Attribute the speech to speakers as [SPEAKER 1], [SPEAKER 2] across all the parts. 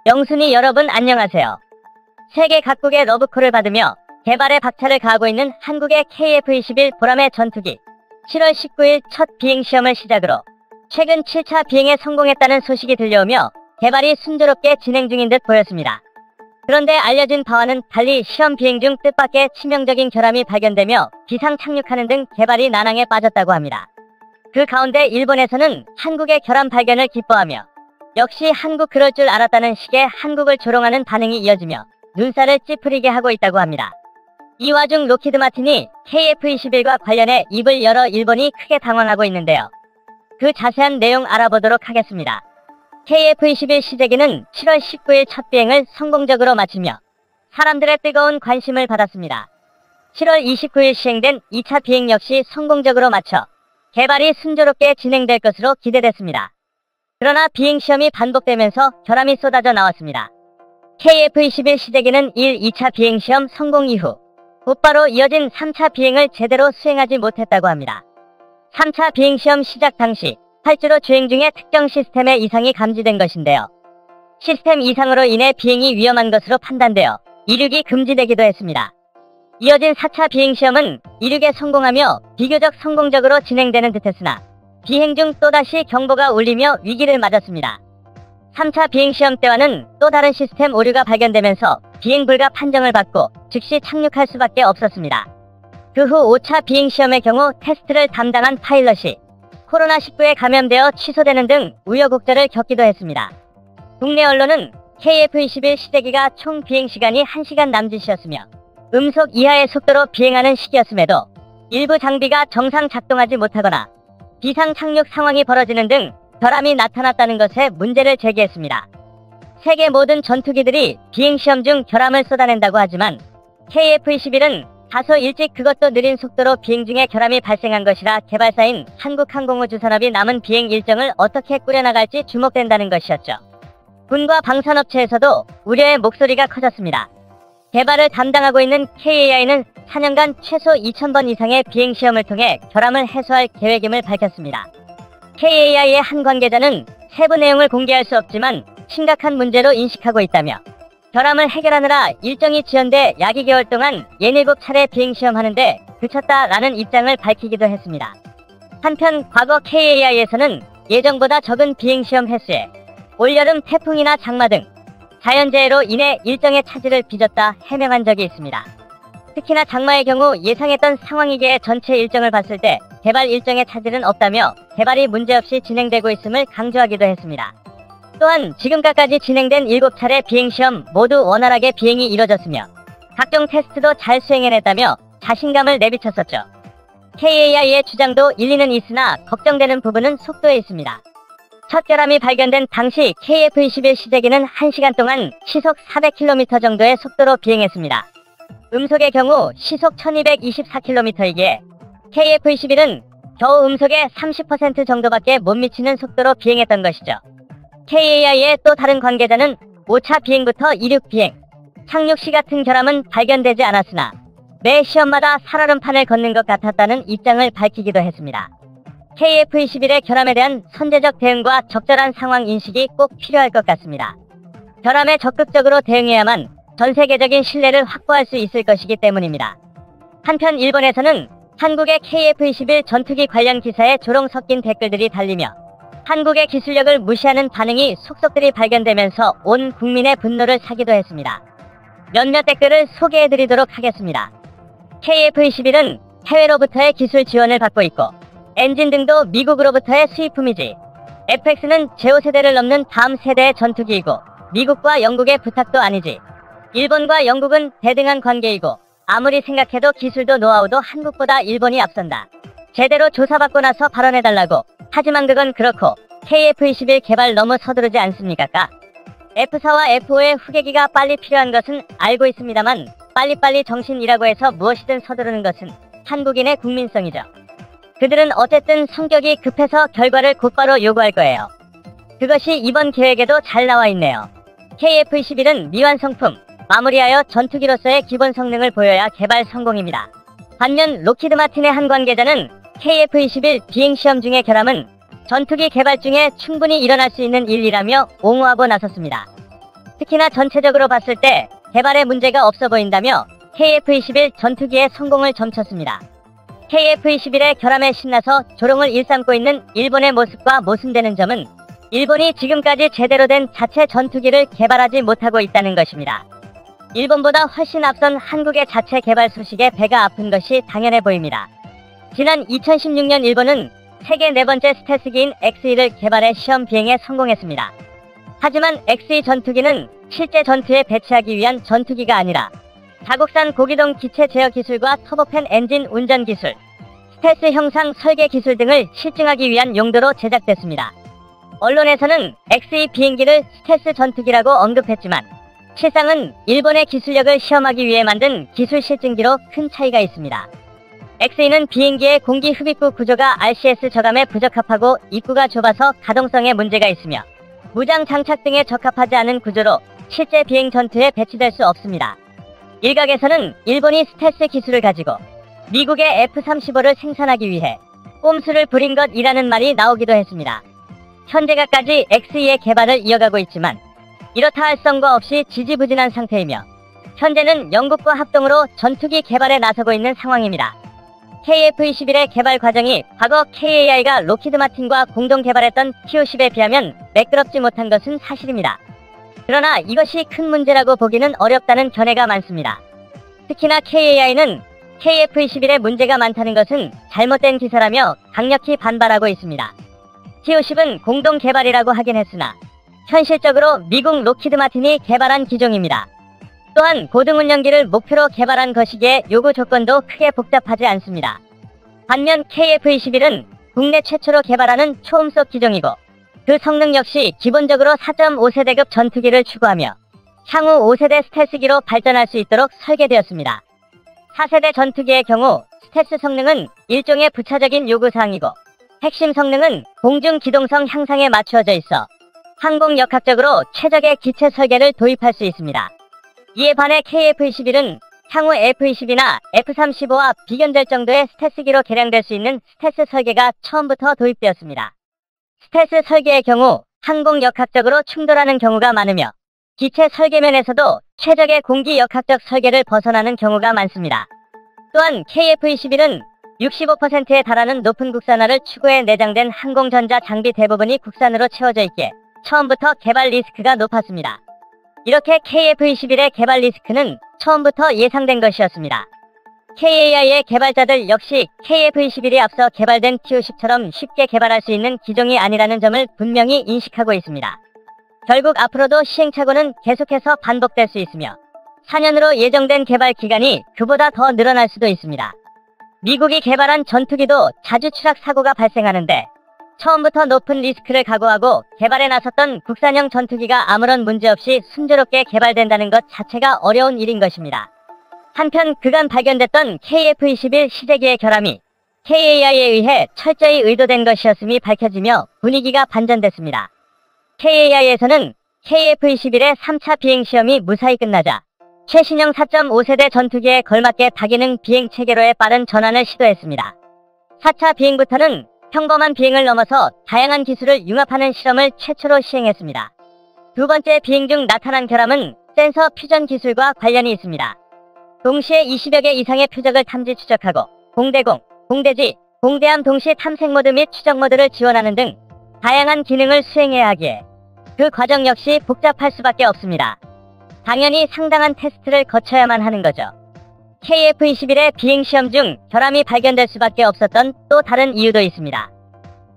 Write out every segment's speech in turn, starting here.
[SPEAKER 1] 영순이 여러분 안녕하세요. 세계 각국의 러브콜을 받으며 개발에 박차를 가하고 있는 한국의 KF-21 보람의 전투기 7월 19일 첫 비행시험을 시작으로 최근 7차 비행에 성공했다는 소식이 들려오며 개발이 순조롭게 진행 중인 듯 보였습니다. 그런데 알려진 바와는 달리 시험 비행 중 뜻밖의 치명적인 결함이 발견되며 비상 착륙하는 등 개발이 난항에 빠졌다고 합니다. 그 가운데 일본에서는 한국의 결함 발견을 기뻐하며 역시 한국 그럴 줄 알았다는 식의 한국을 조롱하는 반응이 이어지며 눈살을 찌푸리게 하고 있다고 합니다. 이 와중 로키드 마틴이 KF-21과 관련해 입을 열어 일본이 크게 당황하고 있는데요. 그 자세한 내용 알아보도록 하겠습니다. KF-21 시제기는 7월 19일 첫 비행을 성공적으로 마치며 사람들의 뜨거운 관심을 받았습니다. 7월 29일 시행된 2차 비행 역시 성공적으로 마쳐 개발이 순조롭게 진행될 것으로 기대됐습니다. 그러나 비행시험이 반복되면서 결함이 쏟아져 나왔습니다. KF-21 시제기는 1, 2차 비행시험 성공 이후 곧바로 이어진 3차 비행을 제대로 수행하지 못했다고 합니다. 3차 비행시험 시작 당시 활주로 주행 중에 특정 시스템에 이상이 감지된 것인데요. 시스템 이상으로 인해 비행이 위험한 것으로 판단되어 이륙이 금지되기도 했습니다. 이어진 4차 비행시험은 이륙에 성공하며 비교적 성공적으로 진행되는 듯했으나 비행 중 또다시 경보가 울리며 위기를 맞았습니다. 3차 비행시험 때와는 또 다른 시스템 오류가 발견되면서 비행 불가 판정을 받고 즉시 착륙할 수밖에 없었습니다. 그 후 5차 비행시험의 경우 테스트를 담당한 파일럿이 코로나19에 감염되어 취소되는 등 우여곡절을 겪기도 했습니다. 국내 언론은 KF-21 시제기가 총 비행시간이 1시간 남짓이었으며 음속 이하의 속도로 비행하는 시기였음에도 일부 장비가 정상 작동하지 못하거나 비상 착륙 상황이 벌어지는 등 결함이 나타났다는 것에 문제를 제기했습니다. 세계 모든 전투기들이 비행시험 중 결함을 쏟아낸다고 하지만 KF-21은 다소 일찍 그것도 느린 속도로 비행 중에 결함이 발생한 것이라 개발사인 한국항공우주산업이 남은 비행 일정을 어떻게 꾸려나갈지 주목된다는 것이었죠. 군과 방산업체에서도 우려의 목소리가 커졌습니다. 개발을 담당하고 있는 KAI는 4년간 최소 2,000번 이상의 비행시험을 통해 결함을 해소할 계획임을 밝혔습니다. KAI의 한 관계자는 세부 내용을 공개할 수 없지만 심각한 문제로 인식하고 있다며 결함을 해결하느라 일정이 지연돼 약 2개월 동안 67차례 비행시험하는데 그쳤다라는 입장을 밝히기도 했습니다. 한편 과거 KAI에서는 예정보다 적은 비행시험 횟수에 올여름 태풍이나 장마 등 자연재해로 인해 일정의 차질을 빚었다 해명한 적이 있습니다. 특히나 장마의 경우 예상했던 상황이기에 전체 일정을 봤을 때 개발 일정의 차질은 없다며 개발이 문제없이 진행되고 있음을 강조하기도 했습니다. 또한 지금까지 진행된 7차례 비행시험 모두 원활하게 비행이 이뤄졌으며 각종 테스트도 잘 수행해냈다며 자신감을 내비쳤었죠. KAI의 주장도 일리는 있으나 걱정되는 부분은 속도에 있습니다. 첫 결함이 발견된 당시 KF-21 시제기는 1시간 동안 시속 400km 정도의 속도로 비행했습니다. 음속의 경우 시속 1224km이기에 KF-21은 겨우 음속의 30% 정도밖에 못 미치는 속도로 비행했던 것이죠. KAI의 또 다른 관계자는 5차 비행부터 이륙 비행, 착륙시 같은 결함은 발견되지 않았으나 매 시험마다 살얼음판을 걷는 것 같았다는 입장을 밝히기도 했습니다. KF-21의 결함에 대한 선제적 대응과 적절한 상황 인식이 꼭 필요할 것 같습니다. 결함에 적극적으로 대응해야만 전 세계적인 신뢰를 확보할 수 있을 것이기 때문입니다. 한편 일본에서는 한국의 KF-21 전투기 관련 기사에 조롱 섞인 댓글들이 달리며 한국의 기술력을 무시하는 반응이 속속들이 발견되면서 온 국민의 분노를 사기도 했습니다. 몇몇 댓글을 소개해드리도록 하겠습니다. KF-21은 해외로부터의 기술 지원을 받고 있고 엔진 등도 미국으로부터의 수입품이지. FX는 제5세대를 넘는 다음 세대의 전투기이고 미국과 영국의 부탁도 아니지. 일본과 영국은 대등한 관계이고 아무리 생각해도 기술도 노하우도 한국보다 일본이 앞선다. 제대로 조사받고 나서 발언해달라고. 하지만 그건 그렇고 KF-21 개발 너무 서두르지 않습니까? F4와 F5의 후계기가 빨리 필요한 것은 알고 있습니다만 빨리빨리 정신이라고 해서 무엇이든 서두르는 것은 한국인의 국민성이죠. 그들은 어쨌든 성격이 급해서 결과를 곧바로 요구할 거예요. 그것이 이번 계획에도 잘 나와 있네요. KF-21은 미완성품, 마무리하여 전투기로서의 기본 성능을 보여야 개발 성공입니다. 반면 로키드 마틴의 한 관계자는 KF-21 비행시험 중의 결함은 전투기 개발 중에 충분히 일어날 수 있는 일이라며 옹호하고 나섰습니다. 특히나 전체적으로 봤을 때 개발에 문제가 없어 보인다며 KF-21 전투기의 성공을 점쳤습니다. KF-21의 결함에 신나서 조롱을 일삼고 있는 일본의 모습과 모순되는 점은 일본이 지금까지 제대로 된 자체 전투기를 개발하지 못하고 있다는 것입니다. 일본보다 훨씬 앞선 한국의 자체 개발 소식에 배가 아픈 것이 당연해 보입니다. 지난 2016년 일본은 세계 네 번째 스텔스기인 X-2를 개발해 시험 비행에 성공했습니다. 하지만 X-2 전투기는 실제 전투에 배치하기 위한 전투기가 아니라 자국산 고기동 기체 제어 기술과 터보팬 엔진 운전 기술, 스텔스 형상 설계 기술 등을 실증하기 위한 용도로 제작됐습니다. 언론에서는 X-2 비행기를 스텔스 전투기라고 언급했지만 실상은 일본의 기술력을 시험하기 위해 만든 기술 실증기로 큰 차이가 있습니다. X-2는 비행기의 공기 흡입구 구조가 RCS 저감에 부적합하고 입구가 좁아서 가동성에 문제가 있으며 무장 장착 등에 적합하지 않은 구조로 실제 비행 전투에 배치될 수 없습니다. 일각에서는 일본이 스텔스 기술을 가지고 미국의 F-35를 생산하기 위해 꼼수를 부린 것이라는 말이 나오기도 했습니다. 현재까지 X-2의 개발을 이어가고 있지만 이렇다 할 성과 없이 지지부진한 상태이며 현재는 영국과 합동으로 전투기 개발에 나서고 있는 상황입니다. KF-21의 개발 과정이 과거 KAI가 로키드 마틴과 공동 개발했던 T-50에 비하면 매끄럽지 못한 것은 사실입니다. 그러나 이것이 큰 문제라고 보기는 어렵다는 견해가 많습니다. 특히나 KAI는 KF-21에 문제가 많다는 것은 잘못된 기사라며 강력히 반발하고 있습니다. T-50은 공동 개발이라고 하긴 했으나 현실적으로 미국 로키드 마틴이 개발한 기종입니다. 또한 고등운영기를 목표로 개발한 것이기에 요구 조건도 크게 복잡하지 않습니다. 반면 KF-21은 국내 최초로 개발하는 초음속 기종이고 그 성능 역시 기본적으로 4.5세대급 전투기를 추구하며 향후 5세대 스텔스기로 발전할 수 있도록 설계되었습니다. 4세대 전투기의 경우 스텔스 성능은 일종의 부차적인 요구사항이고 핵심 성능은 공중 기동성 향상에 맞추어져 있어 항공역학적으로 최적의 기체 설계를 도입할 수 있습니다. 이에 반해 KF-21은 향후 F-22나 F-35와 비견될 정도의 스텔스기로 개량될 수 있는 스텔스 설계가 처음부터 도입되었습니다. 스텔스 설계의 경우 항공역학적으로 충돌하는 경우가 많으며 기체 설계면에서도 최적의 공기역학적 설계를 벗어나는 경우가 많습니다. 또한 KF-21은 65%에 달하는 높은 국산화를 추구해 내장된 항공전자 장비 대부분이 국산으로 채워져 있기에 처음부터 개발 리스크가 높았습니다. 이렇게 KF-21의 개발 리스크는 처음부터 예상된 것이었습니다. KAI의 개발자들 역시 KF-21이 앞서 개발된 T-50처럼 쉽게 개발할 수 있는 기종이 아니라는 점을 분명히 인식하고 있습니다. 결국 앞으로도 시행착오는 계속해서 반복될 수 있으며 4년으로 예정된 개발 기간이 그보다 더 늘어날 수도 있습니다. 미국이 개발한 전투기도 자주 추락 사고가 발생하는데 처음부터 높은 리스크를 각오하고 개발에 나섰던 국산형 전투기가 아무런 문제 없이 순조롭게 개발된다는 것 자체가 어려운 일인 것입니다. 한편 그간 발견됐던 KF-21 시제기의 결함이 KAI에 의해 철저히 의도된 것이었음이 밝혀지며 분위기가 반전됐습니다. KAI에서는 KF-21의 3차 비행시험이 무사히 끝나자 최신형 4.5세대 전투기에 걸맞게 다기능 비행 체계로의 빠른 전환을 시도했습니다. 4차 비행부터는 평범한 비행을 넘어서 다양한 기술을 융합하는 실험을 최초로 시행했습니다. 두 번째 비행 중 나타난 결함은 센서 퓨전 기술과 관련이 있습니다. 동시에 20여 개 이상의 표적을 탐지 추적하고 공대공, 공대지, 공대함 동시 탐색 모드 및 추적 모드를 지원하는 등 다양한 기능을 수행해야 하기에 그 과정 역시 복잡할 수밖에 없습니다. 당연히 상당한 테스트를 거쳐야만 하는 거죠. KF-21의 비행시험 중 결함이 발견될 수밖에 없었던 또 다른 이유도 있습니다.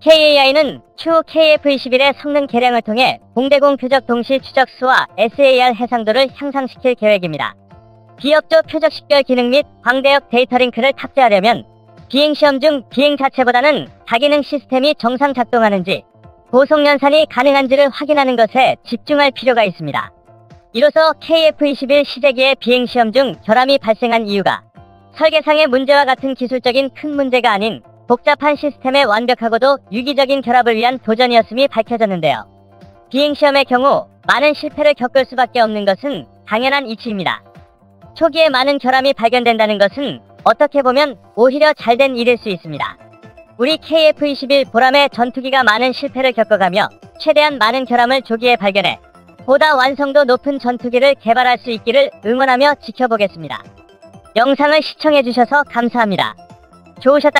[SPEAKER 1] KAI는 추후 KF-21의 성능 개량을 통해 공대공 표적 동시 추적 수와 SAR 해상도를 향상시킬 계획입니다. 비역조 표적 식별 기능 및 광대역 데이터 링크를 탑재하려면 비행시험 중 비행 자체보다는 다기능 시스템이 정상 작동하는지 고속 연산이 가능한지를 확인하는 것에 집중할 필요가 있습니다. 이로써 KF-21 시제기의 비행시험 중 결함이 발생한 이유가 설계상의 문제와 같은 기술적인 큰 문제가 아닌 복잡한 시스템의 완벽하고도 유기적인 결합을 위한 도전이었음이 밝혀졌는데요. 비행시험의 경우 많은 실패를 겪을 수밖에 없는 것은 당연한 이치입니다. 초기에 많은 결함이 발견된다는 것은 어떻게 보면 오히려 잘된 일일 수 있습니다. 우리 KF-21 보람의 전투기가 많은 실패를 겪어가며 최대한 많은 결함을 조기에 발견해 보다 완성도 높은 전투기를 개발할 수 있기를 응원하며 지켜보겠습니다. 영상을 시청해주셔서 감사합니다. 좋으셨다.